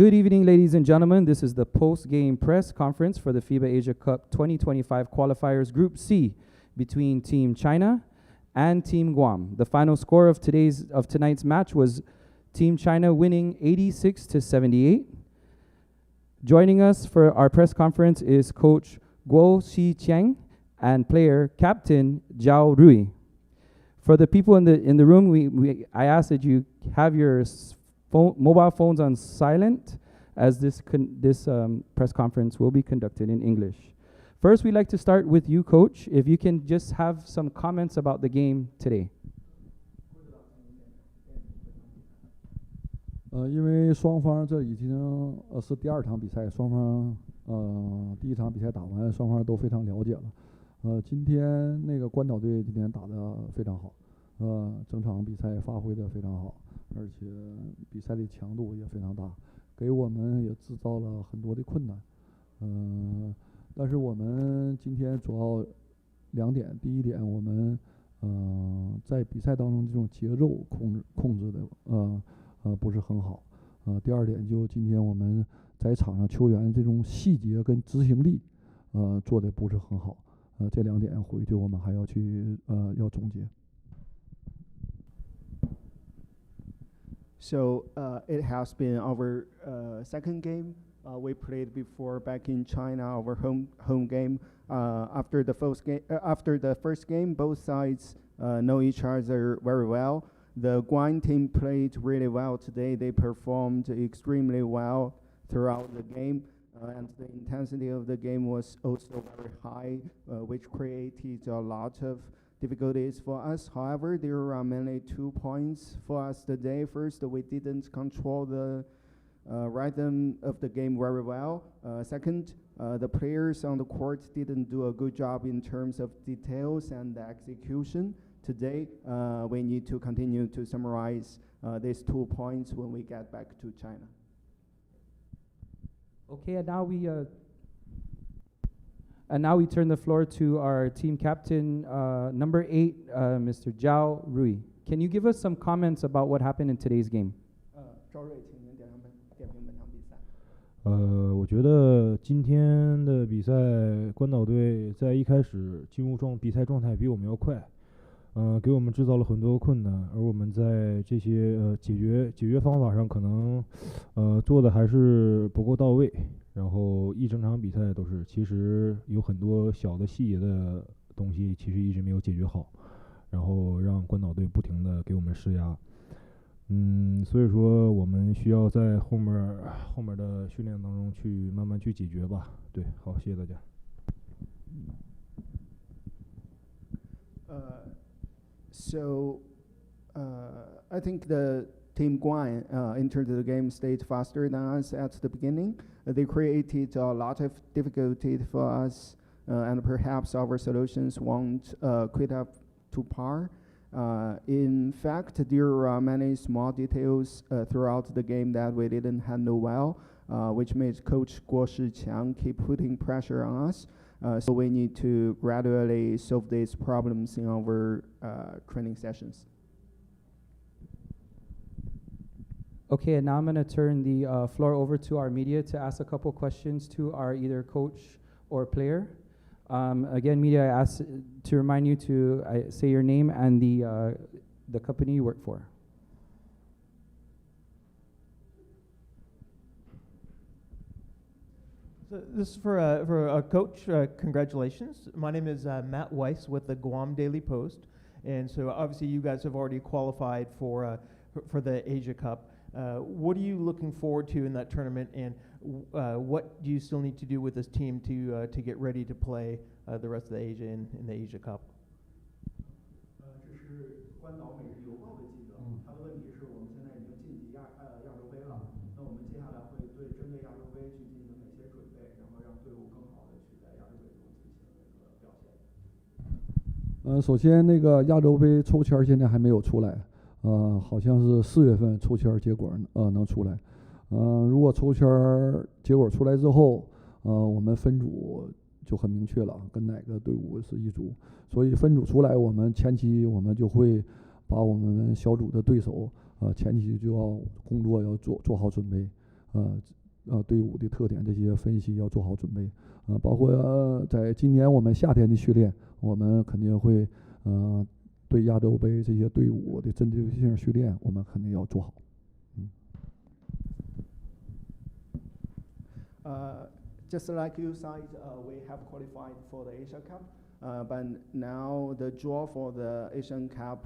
Good evening, ladies and gentlemen. This is the post-game press conference for the FIBA Asia Cup 2025 Qualifiers Group C between Team China and Team Guam. The final score of tonight's match was Team China winning 86-78. Joining us for our press conference is Coach Guo Xiqiang and player Captain Zhao Rui. For the people in the room, I ask that you have your mobile phones on silent, as this press conference will be conducted in English. First, we'd like to start with you, Coach. If you can just have some comments about the game today. 因为双方这已经是第二场比赛，双方第一场比赛打完，双方都非常了解了。今天那个关岛队今天打得非常好，整场比赛发挥得非常好，而且比赛的强度也非常大，给我们也制造了很多的困难。但是我们今天主要两点，第一点我们在比赛当中这种节奏控制的不是很好，第二点就今天我们在场上球员这种细节跟执行力做的不是很好，这两点回去我们还要去要总结。So it has been our second game we played before back in China, our home game. After the first game, both sides know each other very well. The Guam team played really well today. They performed extremely well throughout the game, and the intensity of the game was also very high, which created a lot of difficulties for us. However, there are mainly 2 points for us today. First, we didn't control the rhythm of the game very well. Second, the players on the court didn't do a good job in terms of details and execution. Today, we need to continue to summarize these 2 points when we get back to China. Okay, and now we turn the floor to our team captain, number 8, Mr. Zhao Rui. Can you give us some comments about what happened in today's game? 赵瑞，请您点评本场比赛。我觉得今天的比赛，关岛队在一开始进入比赛状态比我们要快，给我们制造了很多困难，而我们在这些解决方法上可能做的还是不够到位。然后一整场比赛都是，其实有很多小的细节的东西，其实一直没有解决好，然后让关岛队不停的给我们施压。所以说我们需要在后面的训练当中去慢慢去解决吧。对，好，谢谢大家。So I think the Team Guam entered the game stayed faster than us at the beginning. They created a lot of difficulty for us, and perhaps our solutions won't quite up to par. In fact, there are many small details throughout the game that we didn't handle well, which made Coach Guo Xiqiang keep putting pressure on us. So we need to gradually solve these problems in our training sessions. Okay, and now I'm going to turn the floor over to our media to ask a couple questions to our either coach or player. Again, media, I ask to remind you to say your name and the company you work for. So this is for a coach. Congratulations. My name is Matt Weiss with the Guam Daily Post, and so obviously you guys have already qualified for the Asia Cup. What are you looking forward to in that tournament, and what do you still need to do with this team to get ready to play the rest of the Asia in the Asia Cup? 这是关岛每日邮报的记者，他的问题是我们现在已经晋级亚洲杯了，那我们接下来会针对亚洲杯去进行哪些准备，然后让队伍更好的去在亚洲杯中进行那个表现。首先那个亚洲杯抽签现在还没有出来。好像是4月份抽签结果能出来，如果抽签结果出来之后，我们分组就很明确了，跟哪个队伍是一组，所以分组出来，我们前期我们就会把我们小组的对手，前期就要工作要做好准备，队伍的特点这些分析要做好准备。包括在今年我们夏天的训练，我们肯定会对亚洲杯这些队伍的针对性训练，我们肯定要做好。Just like you said, we have qualified for the Asia Cup, but now the draw for the Asian Cup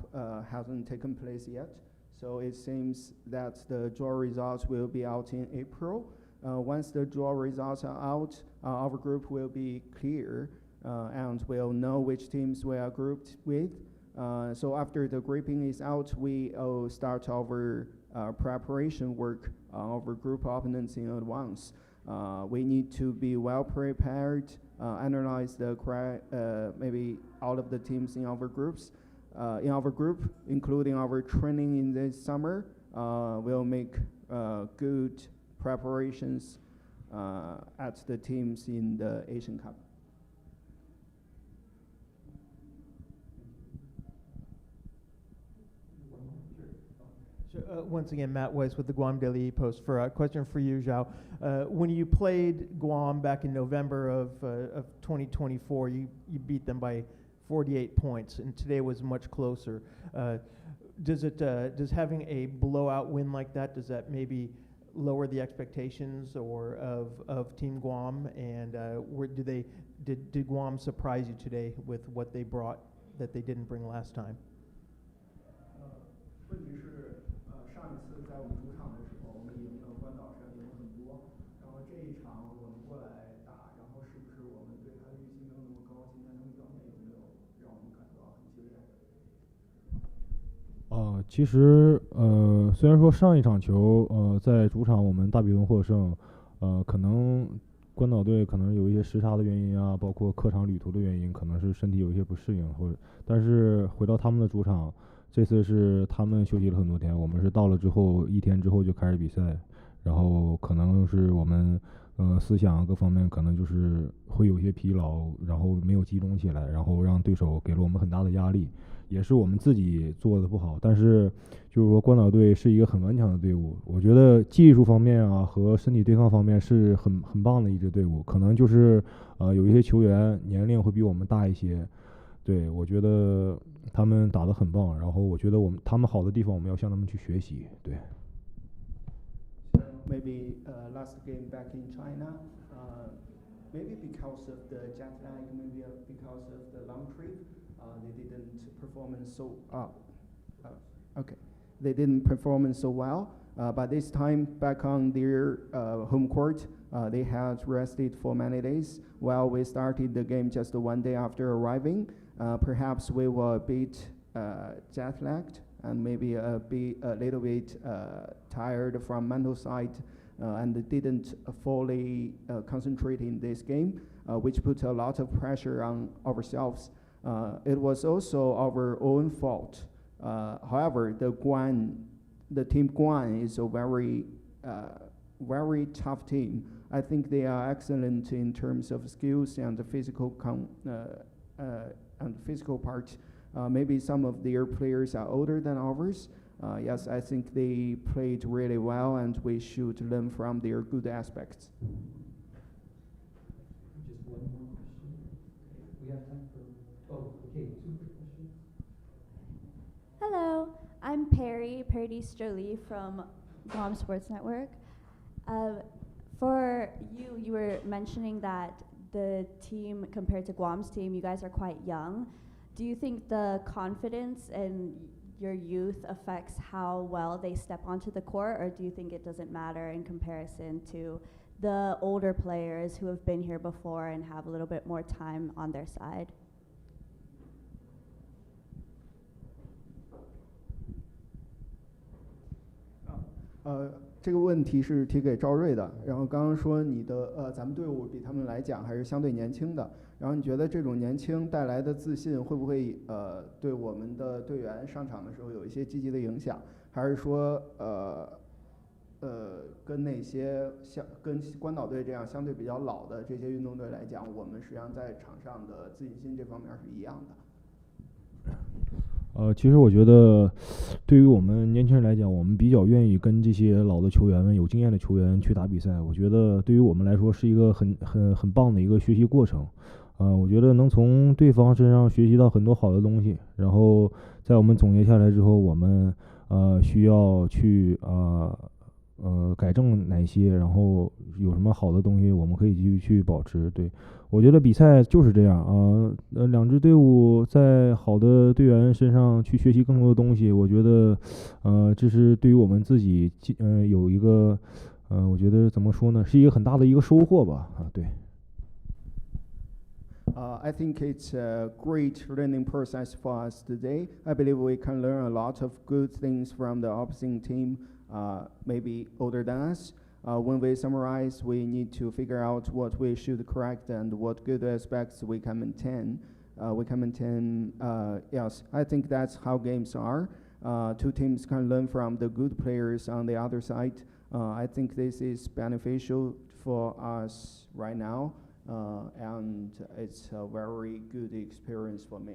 hasn't taken place yet. So it seems that the draw results will be out in April. Once the draw results are out, our group will be clear and we'll know which teams we are grouped with. So after the grouping is out, we will start our preparation work on our group opponents in advance. We need to be well prepared, analyze maybe all of the teams in our groups. In our group, including our training in this summer, we'll make good preparations at the teams in the Asian Cup. Once again, Matt Weiss with the Guam Daily Post for a question for you, Zhao. When you played Guam back in November of 2024, you beat them by 48 points, and today was much closer. Does having a blowout win like that, does that maybe lower the expectations or of Team Guam? And did Guam surprise you today with what they brought that they didn't bring last time? 问题是，上一次在我们主场的时候，我们赢了关岛山赢了很多，然后这一场我们过来打，然后是不是我们对他的预期没有那么高？今天他们表现有没有让我们感到很惊艳？其实虽然说上一场球在主场我们大比分获胜，可能关岛队可能有一些时差的原因啊，包括客场旅途的原因，可能是身体有一些不适应，但是回到他们的主场。这次是他们休息了很多天，我们是到了之后1天之后就开始比赛，然后可能是我们思想各方面可能就是会有些疲劳，然后没有集中起来，然后让对手给了我们很大的压力，也是我们自己做的不好。但是就是说关岛队是一个很顽强的队伍，我觉得技术方面啊和身体对抗方面是很棒的一支队伍，可能就是有一些球员年龄会比我们大一些。对，我觉得他们打得很棒，然后我觉得他们好的地方我们要向他们去学习。对。Maybe last game back in China, maybe because of the jet lag, maybe because of the long trip, they didn't perform They didn't perform so well. But this time back on their home court, they had rested for many days. While we started the game just one day after arriving. Perhaps we were a bit jet lagged and maybe a little bit tired from mental side and didn't fully concentrate in this game, which put a lot of pressure on ourselves. It was also our own fault. However, the team Guam is a very tough team. I think they are excellent in terms of skills and the physical part. Maybe some of their players are older than ours. Yes, I think they played really well, and we should learn from their good aspects. Just one more question. We have time for. Oh, okay. 2 quick questions. Hello, I'm Perry Jolie from Guam Sports Network. For you were mentioning that the team compared to Guam's team, you guys are quite young. Do you think the confidence in your youth affects how well they step onto the court, or do you think it doesn't matter in comparison to the older players who have been here before and have a little bit more time on their side? 这个问题是提给赵睿的。然后刚刚说你的咱们队伍比他们来讲还是相对年轻的。然后你觉得这种年轻带来的自信会不会对我们的队员上场的时候有一些积极的影响？还是说跟那些跟关岛队这样相对比较老的这些运动队来讲，我们实际上在场上的自信心这方面是一样的？其实我觉得，对于我们年轻人来讲，我们比较愿意跟这些老的球员们、有经验的球员去打比赛。我觉得对于我们来说是一个很棒的一个学习过程。我觉得能从对方身上学习到很多好的东西，然后在我们总结下来之后，我们需要去改正哪些，然后有什么好的东西我们可以继续去保持。对，我觉得比赛就是这样两支队伍在好的队员身上去学习更多的东西，我觉得这是对于我们自己有一个我觉得怎么说呢，是一个很大的一个收获吧。对。I think it's a great learning process for us today. I believe we can learn a lot of good things from the opposing team, maybe older than us. When we summarize, we need to figure out what we should correct and what good aspects we can maintain. Yes, I think that's how games are. Two teams can learn from the good players on the other side. I think this is beneficial for us right now. And it's a very good experience for me.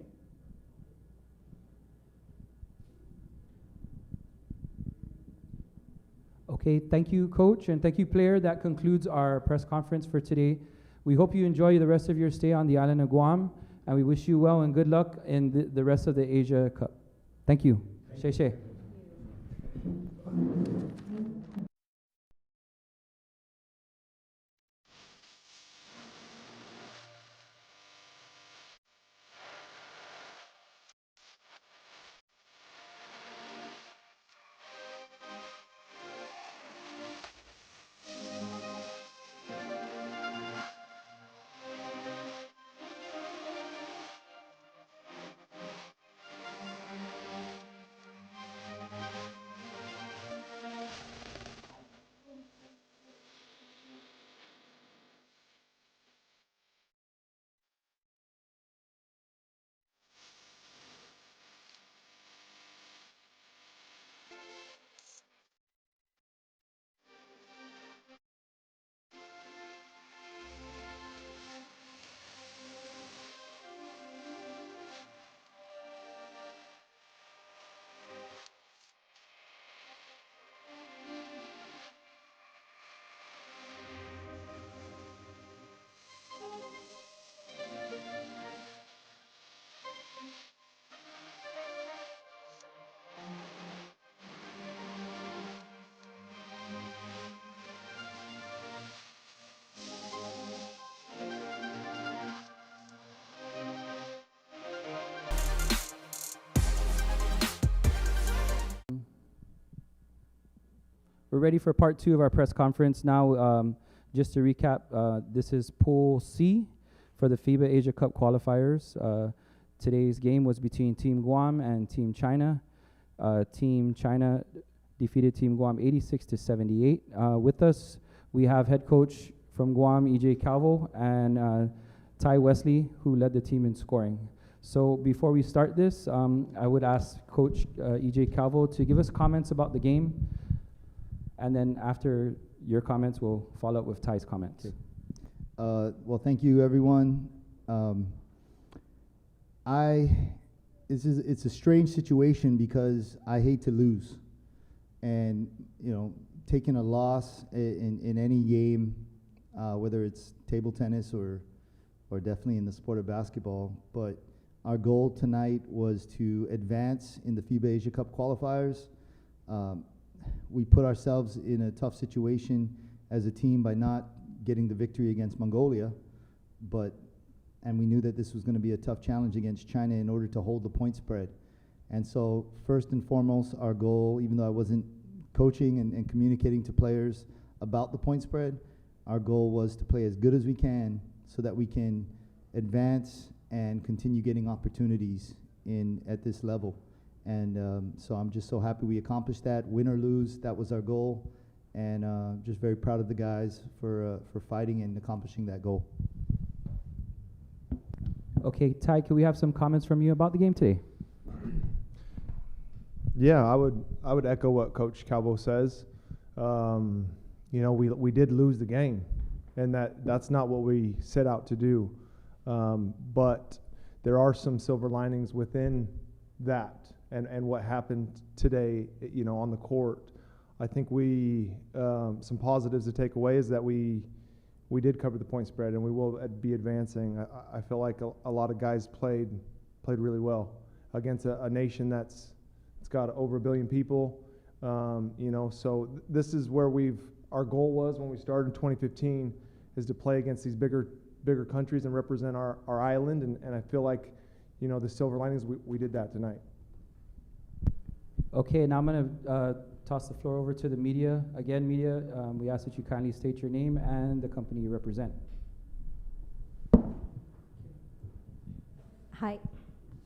Okay, thank you, Coach, and thank you, player. That concludes our press conference for today. We hope you enjoy the rest of your stay on the island of Guam, and we wish you well and good luck in the rest of the Asia Cup. Thank you. Shei Shei. We're ready for part 2 of our press conference now. Just to recap, this is Pool C for the FIBA Asia Cup qualifiers. Today's game was between Team Guam and Team China. Team China defeated Team Guam 86-78. With us, we have head coach from Guam, E.J. Calvo, and Ty Wesley, who led the team in scoring. So before we start this, I would ask Coach E.J. Calvo to give us comments about the game. And then after your comments, we'll follow up with Ty's comments. Okay. Well, thank you, everyone. It's a strange situation because I hate to lose, and taking a loss in any game, whether it's table tennis or definitely in the sport of basketball. But our goal tonight was to advance in the FIBA Asia Cup qualifiers. We put ourselves in a tough situation as a team by not getting the victory against Mongolia, and we knew that this was going to be a tough challenge against China in order to hold the point spread. And so first and foremost, our goal, even though I wasn't coaching and communicating to players about the point spread, our goal was to play as good as we can so that we can advance and continue getting opportunities at this level. And so I'm just so happy we accomplished that. Win or lose, that was our goal. And just very proud of the guys for fighting and accomplishing that goal. Okay, Ty, can we have some comments from you about the game today? Yeah, I would echo what Coach Calvo says. We did lose the game, and that's not what we set out to do. But there are some silver linings within that and what happened today, you know, on the court. I think we some positives to take away is that we did cover the point spread, and we will be advancing. I feel like a lot of guys played really well against a nation it's got over 1 billion people. You know, so this is where our goal was when we started in 2015 is to play against these bigger countries and represent our island, and I feel like, you know, the silver linings, we did that tonight. Okay, now I'm going to toss the floor over to the media. Again, media, we ask that you kindly state your name and the company you represent. Hi.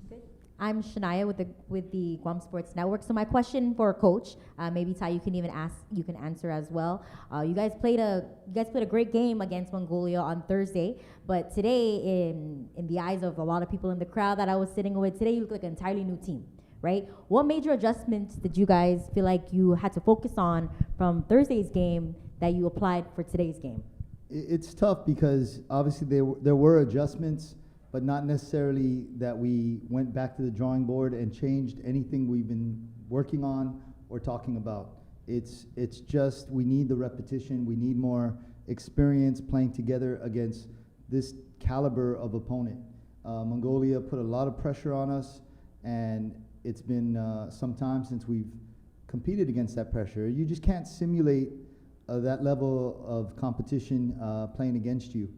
Good. I'm Shania with the Guam Sports Network. So my question for Coach, maybe Ty, you can answer as well. You guys played a great game against Mongolia on Thursday, but today, in the eyes of a lot of people in the crowd that I was sitting with, today you look like an entirely new team, right? What major adjustments did you guys feel like you had to focus on from Thursday's game that you applied for today's game? It's tough because obviously there were adjustments, but not necessarily that we went back to the drawing board and changed anything we've been working on or talking about. It's just we need the repetition. We need more experience playing together against this caliber of opponent. Mongolia put a lot of pressure on us, and it's been some time since we've competed against that pressure. You just can't simulate that level of competition playing against you.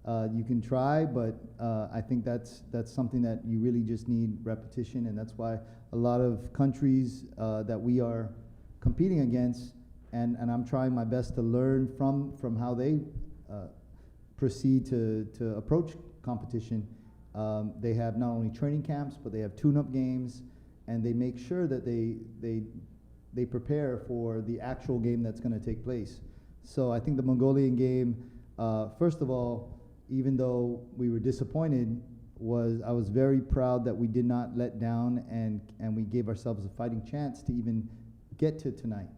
You can try, but I think that's something that you really just need repetition, and that's why a lot of countries that we are competing against, and I'm trying my best to learn from how they proceed to approach competition. They have not only training camps, but they have tune-up games, and they make sure that they prepare for the actual game that's going to take place. So I think the Mongolian game, first of all, even though we were disappointed, I was very proud that we did not let down and we gave ourselves a fighting chance to even get to tonight,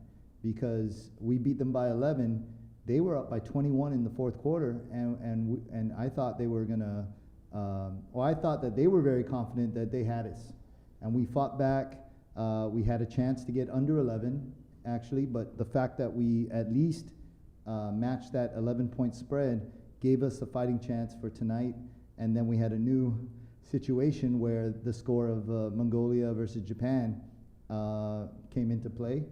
because we beat them by 11. They were up by 21 in the fourth quarter, and I thought they were gonna. I thought that they were very confident that they had us, and we fought back. We had a chance to get under 11, actually, but the fact that we at least matched that 11-point spread gave us a fighting chance for tonight. And then we had a new situation where the score of Mongolia versus Japan came into play,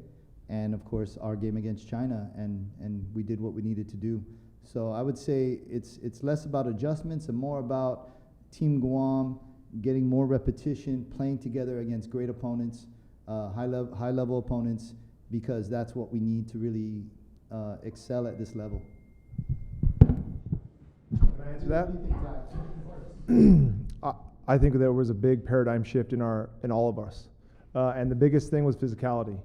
and of course our game against China, and we did what we needed to do. So I would say it's less about adjustments and more about Team Guam getting more repetition, playing together against great opponents, high-level opponents, because that's what we need to really excel at this level. Can I answer that? I think there was a big paradigm shift in all of us, and the biggest thing was physicality.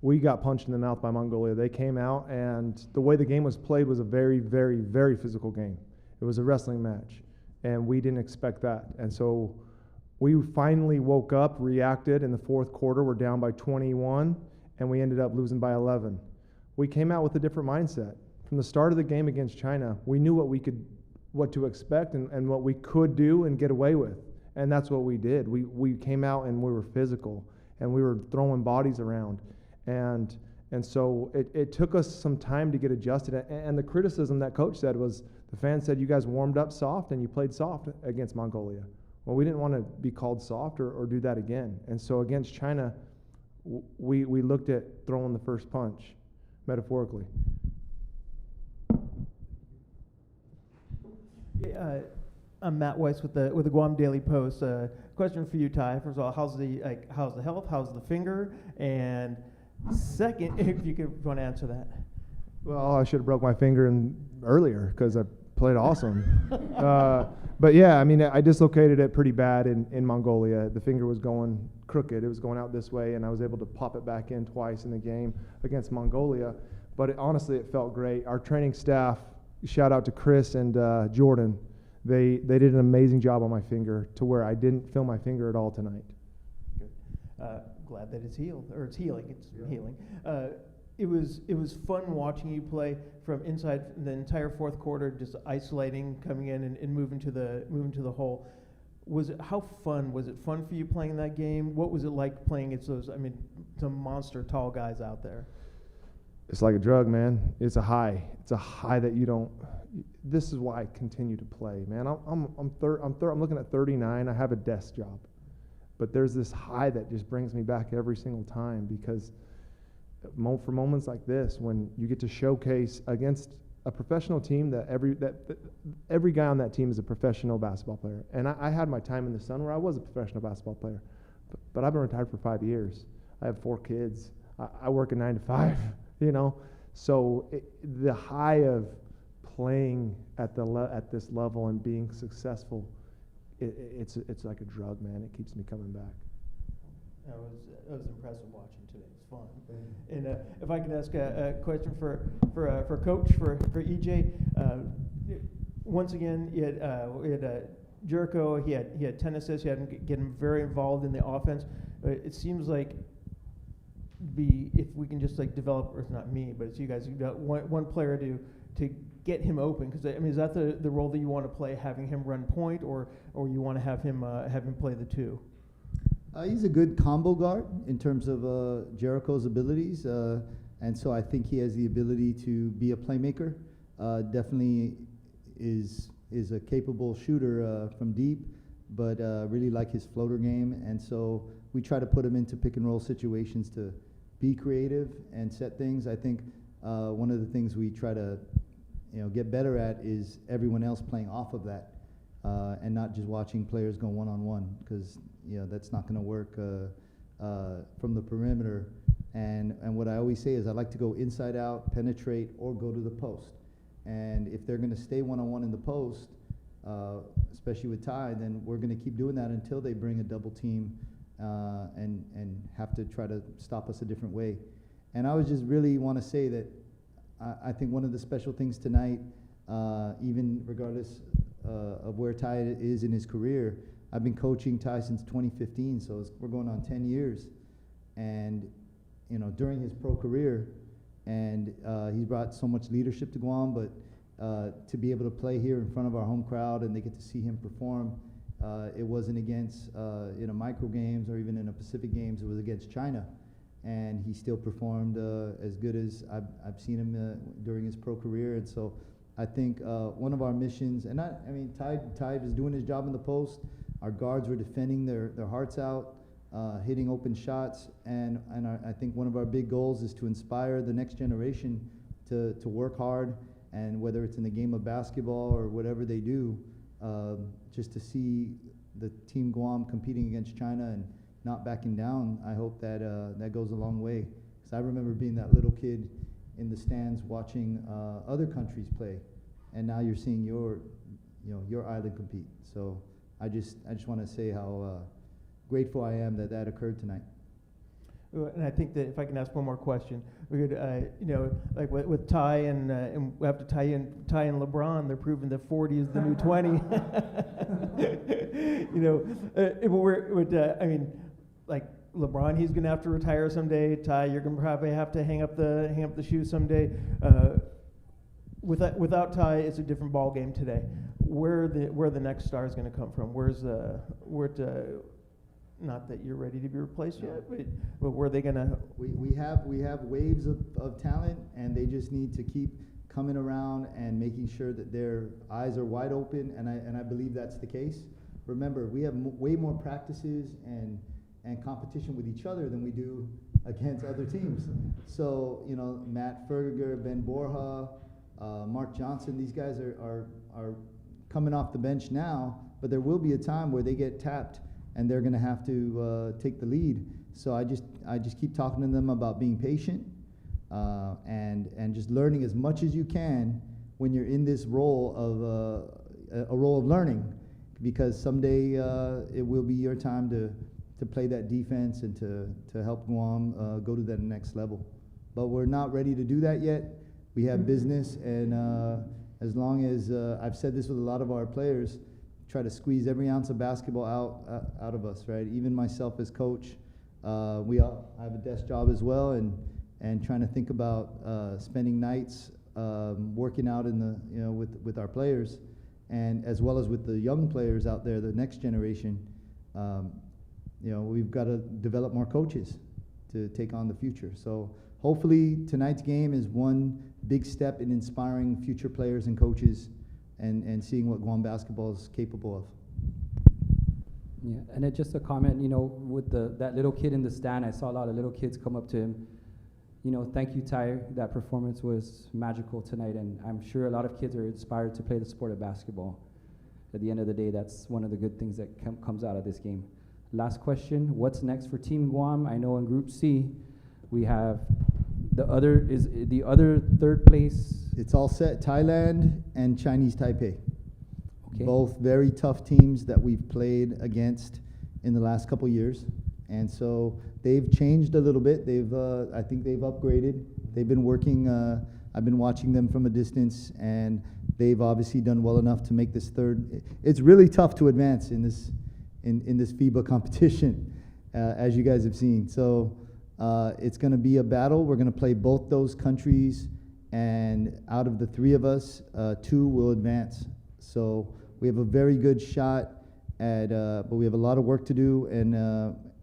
We got punched in the mouth by Mongolia. They came out, and the way the game was played was a very, very, very physical game. It was a wrestling match, and we didn't expect that. And so we finally woke up, reacted in the fourth quarter. We're down by 21, and we ended up losing by 11. We came out with a different mindset. From the start of the game against China, we knew what to expect and what we could do and get away with. And that's what we did. We came out and we were physical, and we were throwing bodies around. And so it took us some time to get adjusted. And the criticism that coach said was, the fans said, you guys warmed up soft and you played soft against Mongolia. Well, we didn't want to be called soft or do that again. And so against China, we looked at throwing the first punch, metaphorically. I'm Matt Weiss with the Guam Daily Post. Question for you, Ty. First of all, how's the health? How's the finger? And second, if you could want to answer that. Well, I should have broke my finger earlier because I played awesome. But yeah, I mean, I dislocated it pretty bad in Mongolia. The finger was going crooked. It was going out this way, and I was able to pop it back in twice in the game against Mongolia. But honestly, it felt great. Our training staff, shout out to Chris and Jordan, they did an amazing job on my finger to where I didn't feel my finger at all tonight. Good. Glad that it's healed, or it's healing. It's healing. It was fun watching you play from inside the entire fourth quarter, just isolating, coming in and moving to the hole. how fun was it? Fun for you playing that game? What was it like playing against those? I mean, some monster tall guys out there. It's like a drug, man. It's a high. It's a high that you don't. This is why I continue to play, man. I'm looking at 39. I have a desk job, but there's this high that just brings me back every single time, because for moments like this, when you get to showcase against a professional team, that every guy on that team is a professional basketball player. And I had my time in the sun where I was a professional basketball player, but I've been retired for 5 years. I have 4 kids. I work a 9 to 5. So the high of playing at this level and being successful, it's like a drug, man. It keeps me coming back. That was impressive watching today. It's fun. And if I can ask a question for Coach, for EJ, once again, he had Jericho. He had 10 assists. He had to get him very involved in the offense. It seems like if we can just like develop, or it's not me, but it's you guys. You've got one player to get him open, because I mean, is that the role that you want to play, having him run point, or you want to have him play the 2? He's a good combo guard in terms of Jericho's abilities, and so I think he has the ability to be a playmaker. Definitely is a capable shooter from deep, but really like his floater game, and so we try to put him into pick and roll situations to be creative and set things. I think one of the things we try to get better at is everyone else playing off of that, and not just watching players go one-on-one, because that's not going to work from the perimeter. And what I always say is I like to go inside out, penetrate, or go to the post. And if they're going to stay one-on-one in the post, especially with Ty, then we're going to keep doing that until they bring a double team and have to try to stop us a different way. And I would just really want to say that I think one of the special things tonight, even regardless of where Ty is in his career, I've been coaching Ty since 2015, so we're going on 10 years. And during his pro career, and he's brought so much leadership to Guam, but to be able to play here in front of our home crowd and they get to see him perform, it wasn't against micro games or even in a Pacific games, it was against China. And he still performed as good as I've seen him during his pro career. And so I think one of our missions, and Ty is doing his job in the post. Our guards were defending their hearts out, hitting open shots, and I think one of our big goals is to inspire the next generation to work hard, and whether it's in the game of basketball or whatever they do, just to see the Team Guam competing against China and not backing down. I hope that that goes a long way, because I remember being that little kid in the stands watching other countries play, and now you're seeing your island compete. So I just want to say how grateful I am that occurred tonight. And I think that if I can ask one more question, we could, like with Ty and we have to Ty and LeBron, they're proving that 40 is the new 20. Like LeBron, he's going to have to retire someday. Ty, you're going to probably have to hang up the shoes someday. Without Ty, it's a different ball game today. Where the next star is going to come from? Not that you're ready to be replaced yet, but where are they going to? We have waves of talent, and they just need to keep coming around and making sure that their eyes are wide open, and I believe that's the case. Remember, we have way more practices and competition with each other than we do against other teams. So, Matt Ferger, Ben Borja, Mark Johnson, these guys are coming off the bench now, but there will be a time where they get tapped and they're going to have to take the lead. So I just keep talking to them about being patient and just learning as much as you can when you're in this role of a role of learning, because someday it will be your time to play that defense and to help Guam go to that next level. But we're not ready to do that yet. We have business, and as long as I've said this with a lot of our players, try to squeeze every ounce of basketball out of us, right? Even myself as coach, I have a desk job as well, and trying to think about spending nights working out with our players, and as well as with the young players out there, the next generation, we've got to develop more coaches to take on the future. So hopefully tonight's game is one big step in inspiring future players and coaches and seeing what Guam basketball is capable of. Yeah, and it just a comment, with that little kid in the stand, I saw a lot of little kids come up to him. Thank you, Ty. That performance was magical tonight, and I'm sure a lot of kids are inspired to play the sport of basketball. At the end of the day, that's one of the good things that comes out of this game. Last question, what's next for Team Guam? I know in Group C, we have the other third place. It's all set, Thailand and Chinese Taipei. Okay. Both very tough teams that we've played against in the last couple years. And so they've changed a little bit. I think they've upgraded. They've been working, I've been watching them from a distance, and they've obviously done well enough to make this third. It's really tough to advance in this FIBA competition, as you guys have seen. So it's going to be a battle. We're going to play both those countries, and out of the three of us, two will advance. So we have a very good shot but we have a lot of work to do,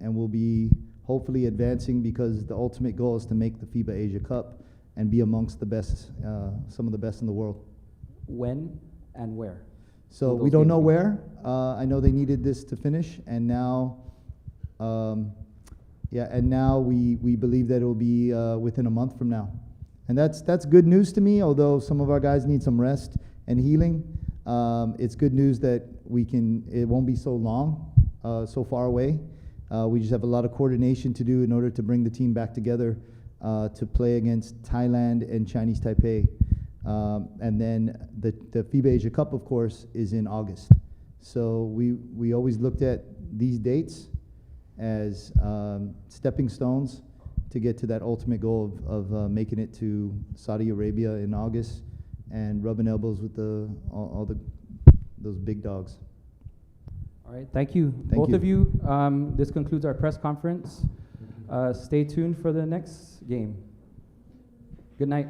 and we'll be hopefully advancing, because the ultimate goal is to make the FIBA Asia Cup and be amongst the best, some of the best in the world. When and where? So we don't know where. I know they needed this to finish, and now, we believe that it will be within a month from now, and that's good news to me. Although some of our guys need some rest and healing, it's good news that it won't be so long, so far away. We just have a lot of coordination to do in order to bring the team back together to play against Thailand and Chinese Taipei. And then the FIBA Asia Cup, of course, is in August. So we always looked at these dates as stepping stones to get to that ultimate goal of making it to Saudi Arabia in August and rubbing elbows with those big dogs. All right, thank you. Thank Both you. of you. This concludes our press conference. Stay tuned for the next game. Good night.